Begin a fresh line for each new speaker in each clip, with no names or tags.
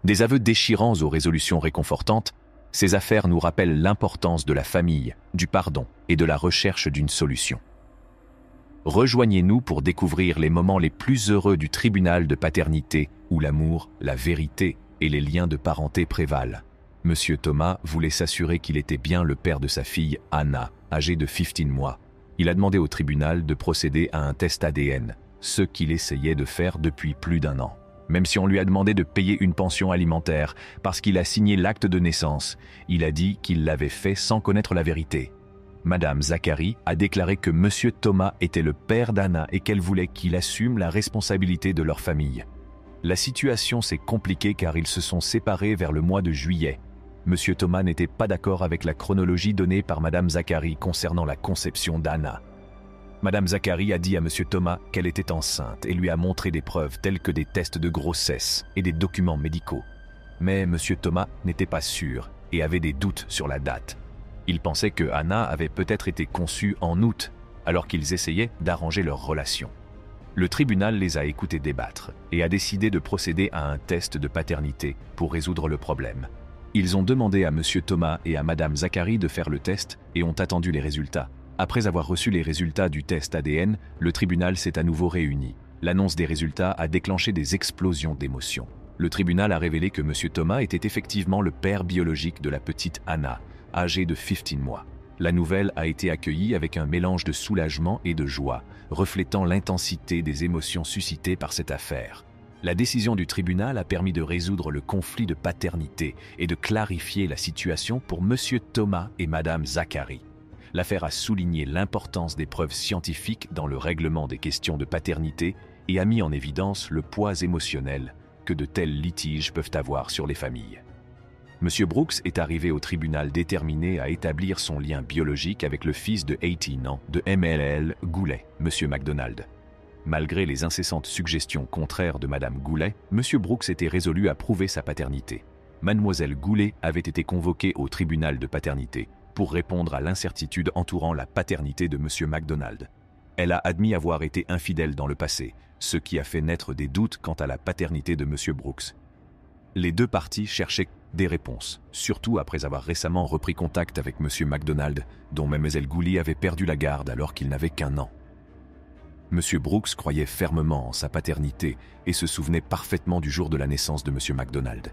Des aveux déchirants aux résolutions réconfortantes, ces affaires nous rappellent l'importance de la famille, du pardon et de la recherche d'une solution. Rejoignez-nous pour découvrir les moments les plus heureux du tribunal de paternité où l'amour, la vérité et les liens de parenté prévalent. Monsieur Thomas voulait s'assurer qu'il était bien le père de sa fille Anna, âgée de 15 mois. Il a demandé au tribunal de procéder à un test ADN, ce qu'il essayait de faire depuis plus d'1 an. Même si on lui a demandé de payer une pension alimentaire parce qu'il a signé l'acte de naissance, il a dit qu'il l'avait fait sans connaître la vérité. Madame Zachary a déclaré que Monsieur Thomas était le père d'Anna et qu'elle voulait qu'il assume la responsabilité de leur famille. La situation s'est compliquée car ils se sont séparés vers le mois de juillet. Monsieur Thomas n'était pas d'accord avec la chronologie donnée par Madame Zachary concernant la conception d'Anna. Madame Zachary a dit à Monsieur Thomas qu'elle était enceinte et lui a montré des preuves telles que des tests de grossesse et des documents médicaux. Mais Monsieur Thomas n'était pas sûr et avait des doutes sur la date. Il pensait que Anna avait peut-être été conçue en août, alors qu'ils essayaient d'arranger leur relation. Le tribunal les a écoutés débattre et a décidé de procéder à un test de paternité pour résoudre le problème. Ils ont demandé à Monsieur Thomas et à Madame Zachary de faire le test et ont attendu les résultats. Après avoir reçu les résultats du test ADN, le tribunal s'est à nouveau réuni. L'annonce des résultats a déclenché des explosions d'émotions. Le tribunal a révélé que Monsieur Thomas était effectivement le père biologique de la petite Anna, âgée de 15 mois. La nouvelle a été accueillie avec un mélange de soulagement et de joie, reflétant l'intensité des émotions suscitées par cette affaire. La décision du tribunal a permis de résoudre le conflit de paternité et de clarifier la situation pour Monsieur Thomas et Madame Zachary. L'affaire a souligné l'importance des preuves scientifiques dans le règlement des questions de paternité et a mis en évidence le poids émotionnel que de tels litiges peuvent avoir sur les familles. Monsieur Brooks est arrivé au tribunal déterminé à établir son lien biologique avec le fils de 18 ans de MLL Goulet, Monsieur MacDonald. Malgré les incessantes suggestions contraires de Madame Goulet, Monsieur Brooks était résolu à prouver sa paternité. Mademoiselle Goulet avait été convoquée au tribunal de paternité pour répondre à l'incertitude entourant la paternité de Monsieur MacDonald. Elle a admis avoir été infidèle dans le passé, ce qui a fait naître des doutes quant à la paternité de Monsieur Brooks. Les deux parties cherchaient des réponses, surtout après avoir récemment repris contact avec Monsieur MacDonald, dont Mademoiselle Goulet avait perdu la garde alors qu'il n'avait qu'1 an. Monsieur Brooks croyait fermement en sa paternité et se souvenait parfaitement du jour de la naissance de Monsieur MacDonald.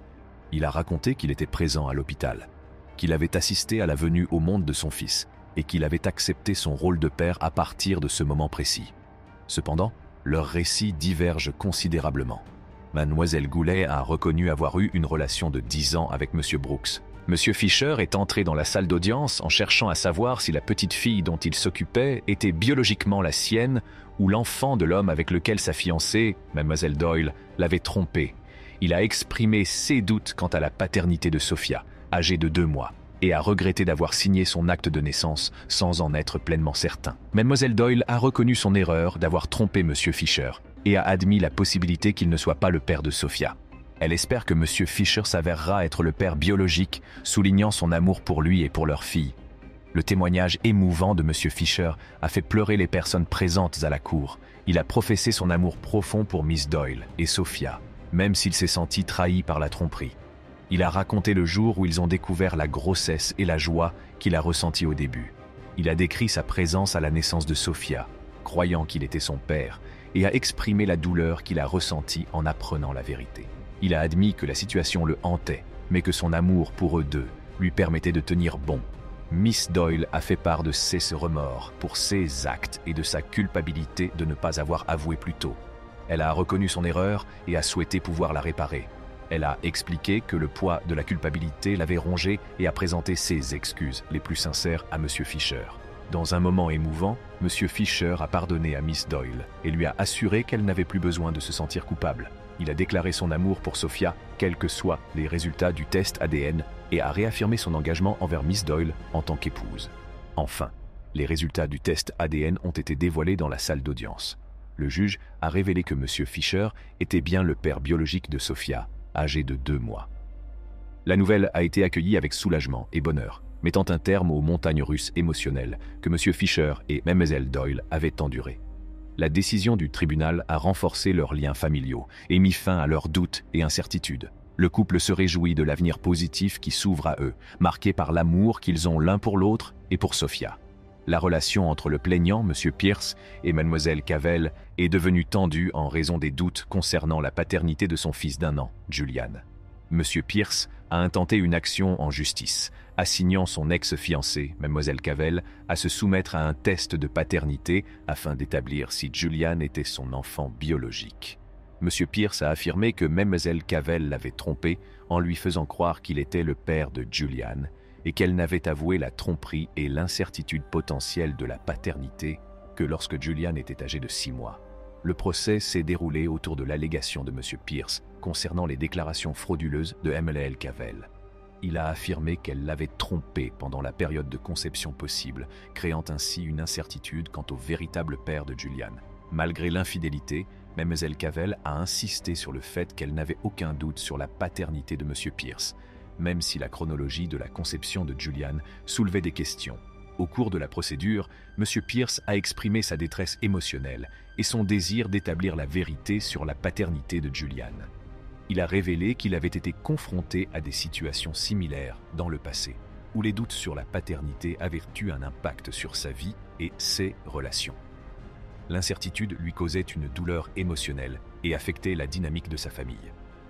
Il a raconté qu'il était présent à l'hôpital, qu'il avait assisté à la venue au monde de son fils et qu'il avait accepté son rôle de père à partir de ce moment précis. Cependant, leurs récits divergent considérablement. Mademoiselle Goulet a reconnu avoir eu une relation de 10 ans avec Monsieur Brooks. Monsieur Fisher est entré dans la salle d'audience en cherchant à savoir si la petite fille dont il s'occupait était biologiquement la sienne ou l'enfant de l'homme avec lequel sa fiancée, Mademoiselle Doyle, l'avait trompé. Il a exprimé ses doutes quant à la paternité de Sophia, âgée de 2 mois, et a regretté d'avoir signé son acte de naissance sans en être pleinement certain. Mademoiselle Doyle a reconnu son erreur d'avoir trompé Monsieur Fisher et a admis la possibilité qu'il ne soit pas le père de Sophia. Elle espère que Monsieur Fisher s'avérera être le père biologique, soulignant son amour pour lui et pour leur fille. Le témoignage émouvant de Monsieur Fisher a fait pleurer les personnes présentes à la cour. Il a professé son amour profond pour Miss Doyle et Sophia, même s'il s'est senti trahi par la tromperie. Il a raconté le jour où ils ont découvert la grossesse et la joie qu'il a ressentie au début. Il a décrit sa présence à la naissance de Sophia, croyant qu'il était son père, et a exprimé la douleur qu'il a ressentie en apprenant la vérité. Il a admis que la situation le hantait, mais que son amour pour eux deux lui permettait de tenir bon. Miss Doyle a fait part de ses remords pour ses actes et de sa culpabilité de ne pas avoir avoué plus tôt. Elle a reconnu son erreur et a souhaité pouvoir la réparer. Elle a expliqué que le poids de la culpabilité l'avait rongée et a présenté ses excuses les plus sincères à Monsieur Fisher. Dans un moment émouvant, Monsieur Fisher a pardonné à Miss Doyle et lui a assuré qu'elle n'avait plus besoin de se sentir coupable. Il a déclaré son amour pour Sophia, quels que soient les résultats du test ADN, et a réaffirmé son engagement envers Miss Doyle en tant qu'épouse. Enfin, les résultats du test ADN ont été dévoilés dans la salle d'audience. Le juge a révélé que Monsieur Fisher était bien le père biologique de Sophia, âgée de 2 mois. La nouvelle a été accueillie avec soulagement et bonheur, mettant un terme aux montagnes russes émotionnelles que Monsieur Fisher et Mademoiselle Doyle avaient endurées. La décision du tribunal a renforcé leurs liens familiaux et mis fin à leurs doutes et incertitudes. Le couple se réjouit de l'avenir positif qui s'ouvre à eux, marqué par l'amour qu'ils ont l'un pour l'autre et pour Sophia. La relation entre le plaignant, M. Pierce, et Mlle Cavell est devenue tendue en raison des doutes concernant la paternité de son fils d'1 an, Julian. M. Pierce a intenté une action en justice, assignant son ex-fiancée, Mlle Cavell, à se soumettre à un test de paternité afin d'établir si Julian était son enfant biologique. M. Pierce a affirmé que Mlle Cavell l'avait trompé en lui faisant croire qu'il était le père de Julian et qu'elle n'avait avoué la tromperie et l'incertitude potentielle de la paternité que lorsque Julian était âgé de 6 mois. Le procès s'est déroulé autour de l'allégation de M. Pierce concernant les déclarations frauduleuses de Mlle Cavell. Il a affirmé qu'elle l'avait trompé pendant la période de conception possible, créant ainsi une incertitude quant au véritable père de Julian. Malgré l'infidélité, Mlle Cavell a insisté sur le fait qu'elle n'avait aucun doute sur la paternité de M. Pierce, même si la chronologie de la conception de Julian soulevait des questions. Au cours de la procédure, M. Pierce a exprimé sa détresse émotionnelle et son désir d'établir la vérité sur la paternité de Julian. Il a révélé qu'il avait été confronté à des situations similaires dans le passé, où les doutes sur la paternité avaient eu un impact sur sa vie et ses relations. L'incertitude lui causait une douleur émotionnelle et affectait la dynamique de sa famille.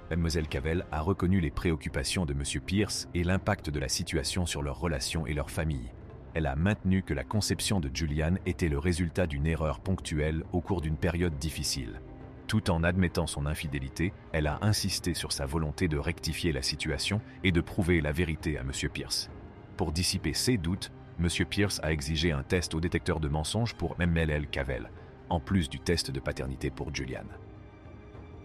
Mlle Cavell a reconnu les préoccupations de M. Pierce et l'impact de la situation sur leurs relations et leur famille. Elle a maintenu que la conception de Julian était le résultat d'une erreur ponctuelle au cours d'une période difficile. Tout en admettant son infidélité, elle a insisté sur sa volonté de rectifier la situation et de prouver la vérité à M. Pierce. Pour dissiper ses doutes, M. Pierce a exigé un test au détecteur de mensonges pour Mlle Cavell, en plus du test de paternité pour Julian.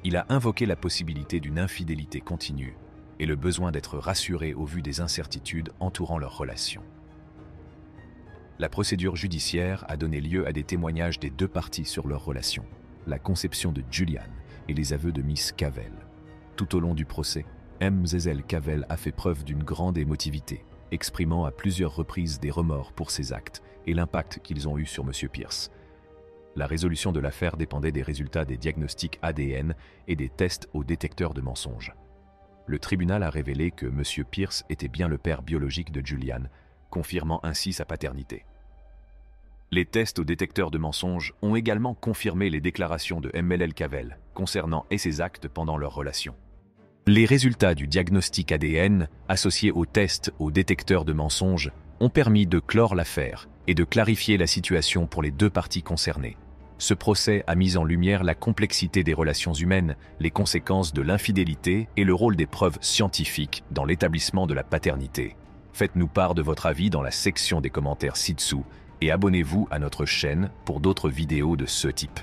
Il a invoqué la possibilité d'une infidélité continue et le besoin d'être rassuré au vu des incertitudes entourant leur relation. La procédure judiciaire a donné lieu à des témoignages des deux parties sur leur relation, la conception de Julian et les aveux de Miss Cavell. Tout au long du procès, Mlle Cavell a fait preuve d'une grande émotivité, exprimant à plusieurs reprises des remords pour ses actes et l'impact qu'ils ont eu sur M. Pierce. La résolution de l'affaire dépendait des résultats des diagnostics ADN et des tests au détecteur de mensonges. Le tribunal a révélé que M. Pierce était bien le père biologique de Julian, confirmant ainsi sa paternité. Les tests au détecteur de mensonges ont également confirmé les déclarations de Mlle Cavell concernant ses actes pendant leur relation. Les résultats du diagnostic ADN associés aux tests au détecteur de mensonges ont permis de clore l'affaire et de clarifier la situation pour les deux parties concernées. Ce procès a mis en lumière la complexité des relations humaines, les conséquences de l'infidélité et le rôle des preuves scientifiques dans l'établissement de la paternité. Faites-nous part de votre avis dans la section des commentaires ci-dessous et abonnez-vous à notre chaîne pour d'autres vidéos de ce type.